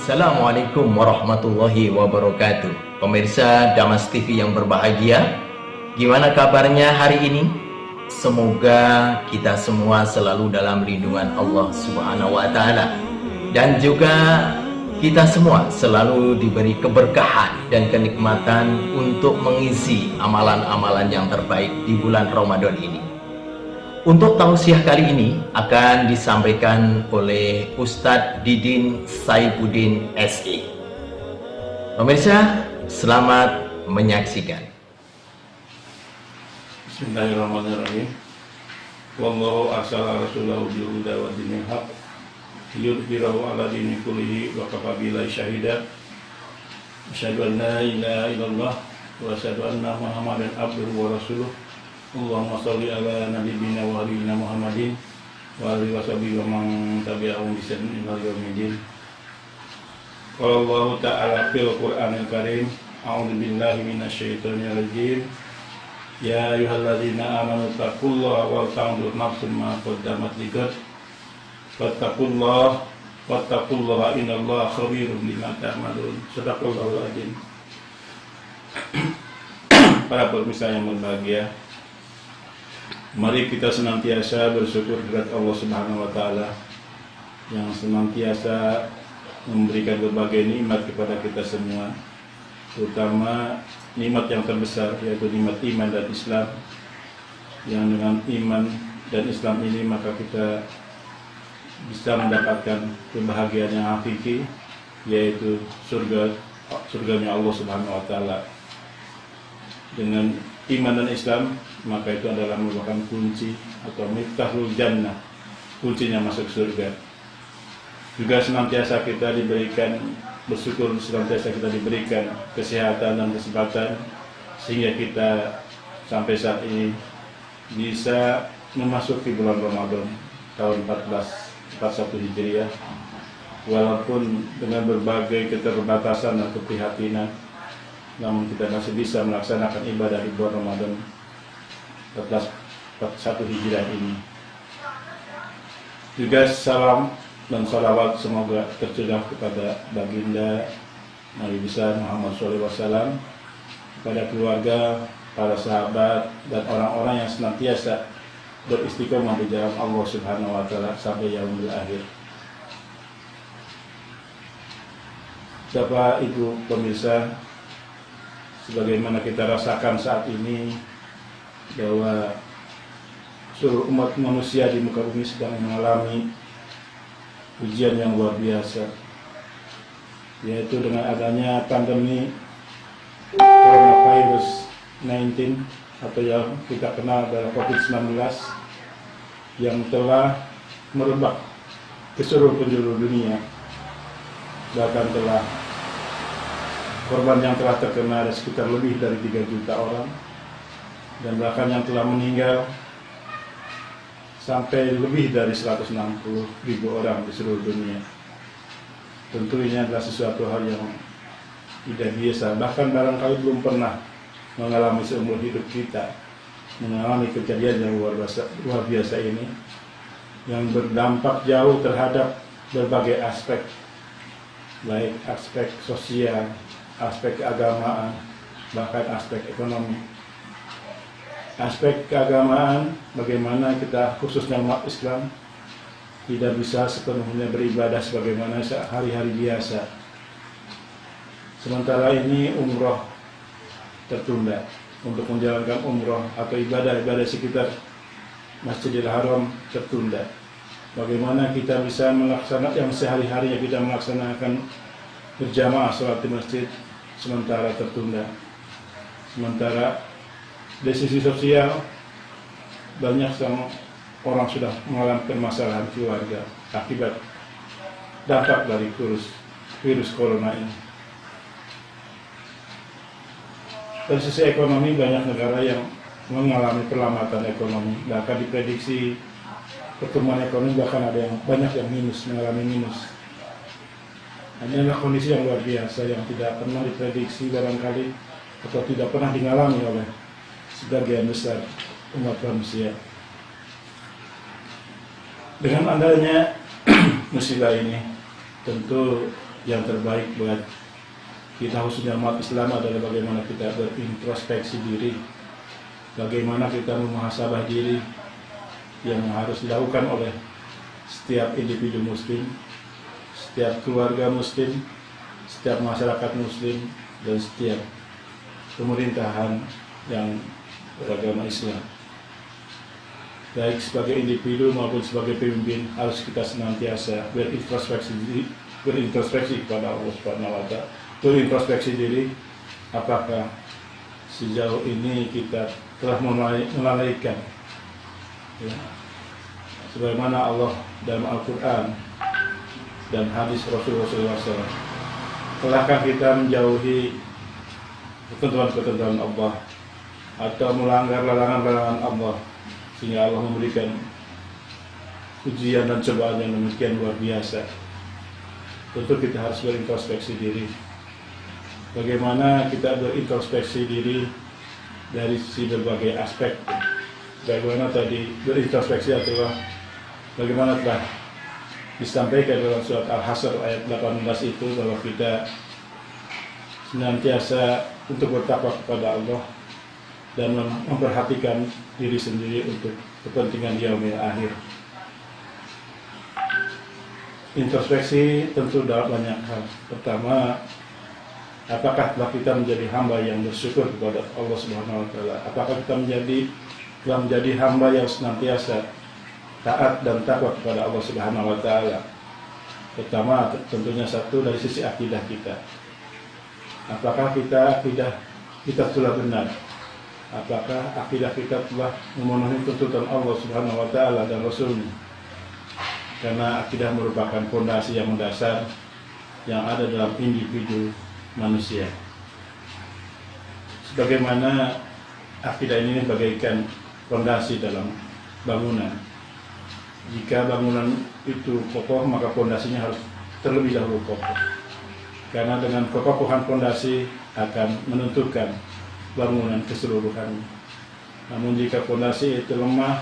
Assalamualaikum warahmatullahi wabarakatuh. Pemirsa Damas TV yang berbahagia, gimana kabarnya hari ini? Semoga kita semua selalu dalam lindungan Allah Subhanahu wa Ta'ala, dan juga kita semua selalu diberi keberkahan dan kenikmatan untuk mengisi amalan-amalan yang terbaik di bulan Ramadan ini. Untuk tausiah kali ini akan disampaikan oleh Ustadz Didin Saifuddin SE. Pemirsa, selamat menyaksikan. Bismillahirrahmanirrahim. Wallahu arsala rasulahu bil huda wa dinil haq liyudhhirahu ala dini kullihi wa kafa billahi syahida. Asyhadu an la ilaha illallah wa asyhadu anna Muhammadan abduhu wa rasuluh. Allahumma sholli ala nabiyyina wa habibina Muhammadin wa alihi washabihi wa man tabi'ahum bi ihsan ila yaumil. Qala Allah ta'ala fil Qur'anil Karim, a'udzu billahi minasyaitonir rajim. Ya ayyuhalladzina amanu taqullaha wa tanzur nafsum ma qaddamat lighad. Wattaqullaha innallaha khabirum bima ta'malun. Shadaqallahul adzim. Para pemirsa yang berbahagia, mari kita senantiasa bersyukur kepada Allah Subhanahu wa Ta'ala yang senantiasa memberikan berbagai nikmat kepada kita semua, terutama nikmat yang terbesar, yaitu nikmat iman dan Islam. Yang dengan iman dan Islam ini maka kita bisa mendapatkan kebahagiaan yang hakiki, yaitu surganya Allah Subhanahu wa Ta'ala. Dengan iman dan Islam, maka itu adalah merupakan kunci atau miftahul jannah, kuncinya masuk surga. Juga senantiasa kita diberikan bersyukur, senantiasa kita diberikan kesehatan dan kesempatan sehingga kita sampai saat ini bisa memasuki bulan Ramadan tahun 1441 Hijriah, walaupun dengan berbagai keterbatasan dan keprihatinan, namun kita masih bisa melaksanakan ibadah di bulan Ramadan 1441 Hijriah ini. Juga salam dan salawat semoga tercurah kepada baginda Nabi besar Muhammad SAW, kepada keluarga, para sahabat, dan orang-orang yang senantiasa beristiqomah di jalan Allah Subhanahu wa Ta'ala sampai yaumil akhir. Bapak Ibu pemirsa, sebagaimana kita rasakan saat ini bahwa seluruh umat manusia di muka bumi sedang mengalami ujian yang luar biasa, yaitu dengan adanya pandemi coronavirus 19 atau yang kita kenal adalah COVID-19 yang telah merebak ke seluruh penjuru dunia. Bahkan telah korban yang telah terkena ada sekitar lebih dari 3 juta orang, dan bahkan yang telah meninggal sampai lebih dari 160.000 orang di seluruh dunia. Tentu ini adalah sesuatu hal yang tidak biasa, bahkan barangkali belum pernah mengalami seumur hidup kita mengalami kejadian yang luar biasa ini, yang berdampak jauh terhadap berbagai aspek, baik aspek sosial, aspek keagamaan, bahkan aspek ekonomi. Aspek keagamaan, bagaimana kita khususnya umat Islam tidak bisa sepenuhnya beribadah sebagaimana hari-hari biasa. Sementara ini umroh tertunda, untuk menjalankan umroh atau ibadah-ibadah sekitar Masjidil Haram tertunda. Bagaimana kita bisa melaksanakan yang sehari-harinya kita melaksanakan berjamaah sholat di masjid sementara tertunda. Sementara dari sisi sosial banyak orang sudah mengalami permasalahan keluarga akibat dampak dari virus corona ini. Dari sisi ekonomi banyak negara yang mengalami perlambatan ekonomi, bahkan diprediksi pertumbuhan ekonomi bahkan ada yang banyak yang mengalami minus. Ini adalah kondisi yang luar biasa yang tidak pernah diprediksi barangkali atau tidak pernah dialami oleh sebagian besar umat manusia. Dengan adanya musibah ini, tentu yang terbaik buat kita khususnya umat Islam adalah bagaimana kita berintrospeksi diri, bagaimana kita memuhasabah diri yang harus dilakukan oleh setiap individu muslim, setiap keluarga muslim, setiap masyarakat muslim, dan setiap pemerintahan yang beragama Islam. Baik sebagai individu maupun sebagai pemimpin harus kita senantiasa berintrospeksi kepada Allah Subhanahu wa Ta'ala, berintrospeksi diri apakah sejauh ini kita telah melalaikan ya, sebagaimana Allah dalam Al-Quran dan hadis Rasulullah SAW, telahkah kita menjauhi ketentuan-ketentuan Allah atau melanggar larangan-larangan Allah sehingga Allah memberikan ujian dan cobaan yang demikian luar biasa. Tentu kita harus berintrospeksi diri. Bagaimana kita berintrospeksi diri dari sisi berbagai aspek. Bagaimana tadi berintrospeksi adalah bagaimana telah disampaikan dalam surat Al-Hasr ayat 18 itu, bahwa kita senantiasa untuk bertakwa kepada Allah dan memperhatikan diri sendiri untuk kepentingan yaumil akhir. Introspeksi tentu dalam banyak hal. Pertama, apakah telah kita menjadi hamba yang bersyukur kepada Allah Subhanahu wa Ta'ala? Apakah kita telah menjadi hamba yang senantiasa taat dan takwa kepada Allah Subhanahu wa Ta'ala? Pertama, tentunya satu dari sisi akidah kita. Apakah akidah kita telah benar? Apakah akidah kita telah memenuhi tuntutan Allah Subhanahu wa Ta'ala dan Rasul-Nya? Karena akidah merupakan fondasi yang mendasar yang ada dalam individu manusia. Sebagaimana akidah ini bagaikan fondasi dalam bangunan. Jika bangunan itu kokoh, maka fondasinya harus terlebih dahulu kokoh. Karena dengan kekokohan fondasi akan menentukan bangunan keseluruhannya. Namun jika fondasi itu lemah,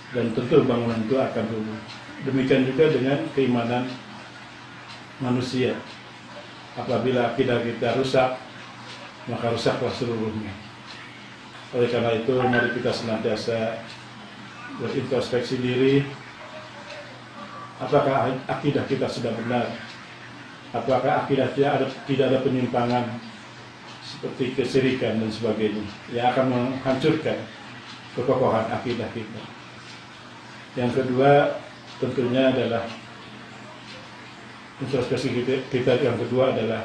dan tentu bangunan itu akan rubuh. Demikian juga dengan keimanan manusia. Apabila akidah kita rusak, maka rusaklah seluruhnya. Oleh karena itu, mari kita senantiasa berintrospeksi diri. Apakah akidah kita sudah benar? Apakah akidah tidak ada penyimpangan seperti kesyirikan dan sebagainya yang akan menghancurkan kekokohan akidah kita? Yang kedua, tentunya adalah introspeksi kita yang kedua adalah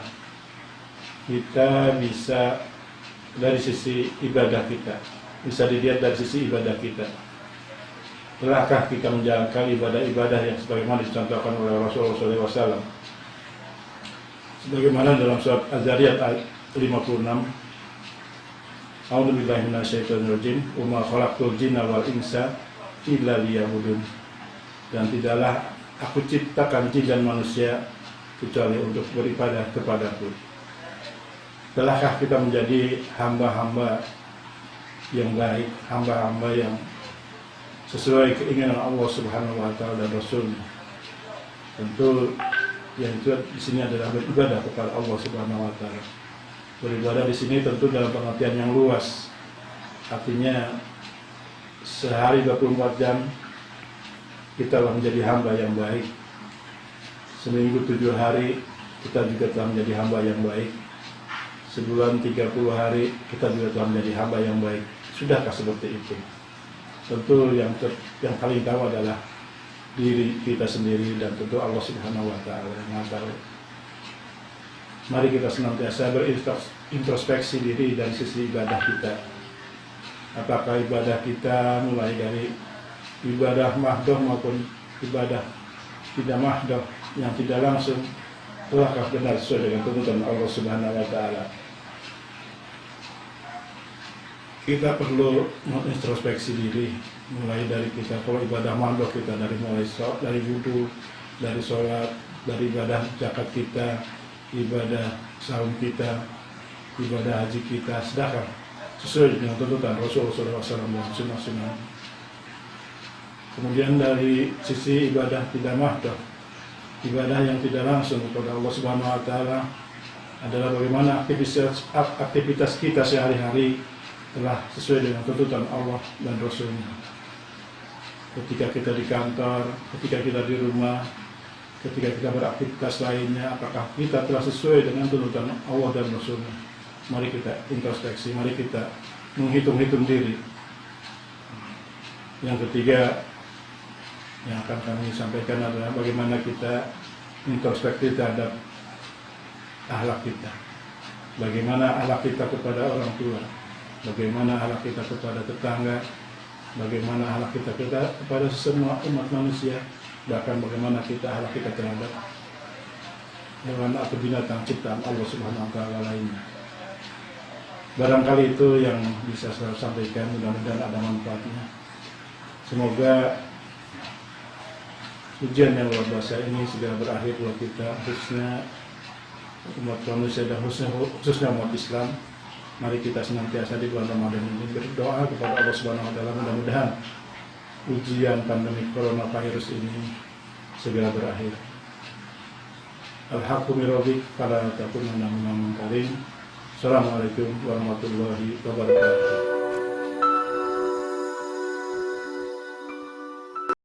kita bisa dari sisi ibadah kita, bisa dilihat dari sisi ibadah kita. Telahkah kita menjalankan ibadah-ibadah yang sebagaimana dicontohkan oleh Rasulullah SAW? Sebagaimana dalam surat Az-Zariyat ayat 56, A'udzu billahi minasyaitonir rajim, wa ma khalaqtul jinna wal insa illa liya'budun. Dan tidaklah aku ciptakan jin dan manusia kecuali untuk beribadah kepadaku. Telahkah kita menjadi hamba-hamba yang baik, hamba-hamba yang sesuai keinginan Allah Subhanahu wa Ta'ala dan Rasul-Nya? Tentu yang itu di sini adalah beribadah kepada Allah Subhanahu wa Ta'ala. Beribadah di sini tentu dalam pengertian yang luas. Artinya sehari 24 jam kita telah menjadi hamba yang baik. Seminggu 7 hari kita juga telah menjadi hamba yang baik. Sebulan 30 hari kita juga telah menjadi hamba yang baik. Sudahkah seperti itu? Tentu yang paling tahu adalah diri kita sendiri dan tentu Allah Subhanahu wa Ta'ala yang tahu. Mari kita senantiasa berintrospeksi diri dari sisi ibadah kita. Apakah ibadah kita mulai dari ibadah mahdoh maupun ibadah tidak mahdoh yang tidak langsung, telahkah benar sesuai dengan tuntutan Allah Subhanahu wa Ta'ala? Kita perlu mengintrospeksi diri mulai dari kita. Kalau ibadah mahdoh kita dari wudu, dari sholat, dari ibadah zakat kita, ibadah saum kita, ibadah haji kita, sedekah sesuai dengan tuntutan Rasulullah SAW dan sunnah-sunnah. Kemudian dari sisi ibadah tidak mahdoh, ibadah yang tidak langsung kepada Allah Subhanahu wa taala adalah bagaimana aktivitas kita sehari-hari telah sesuai dengan tuntutan Allah dan Rasul-Nya. Ketika kita di kantor, ketika kita di rumah, ketika kita beraktivitas lainnya, apakah kita telah sesuai dengan tuntutan Allah dan Rasul-Nya? Mari kita introspeksi, mari kita menghitung-hitung diri. Yang ketiga yang akan kami sampaikan adalah bagaimana kita introspeksi terhadap akhlak kita. Bagaimana akhlak kita kepada orang tua, bagaimana akhlak kita kepada tetangga, bagaimana akhlak kita kepada semua umat manusia, bahkan bagaimana kita akhlak kita terhadap hewan atau binatang ciptaan Allah Subhanahu wa taala lainnya. Barangkali itu yang bisa saya sampaikan, mudah-mudahan ada manfaatnya. Semoga ujian yang luar biasa ini segera berakhir buat kita, khususnya umat manusia dan khususnya umat Islam. Mari kita senantiasa di bulan Ramadan ini berdoa kepada Allah Subhanahu wa taala, mudah-mudahan ujian pandemi coronavirus ini segera berakhir. Al-haqqu min rabbik fala takunanna minal mumtarin. Assalamualaikum warahmatullahi wabarakatuh.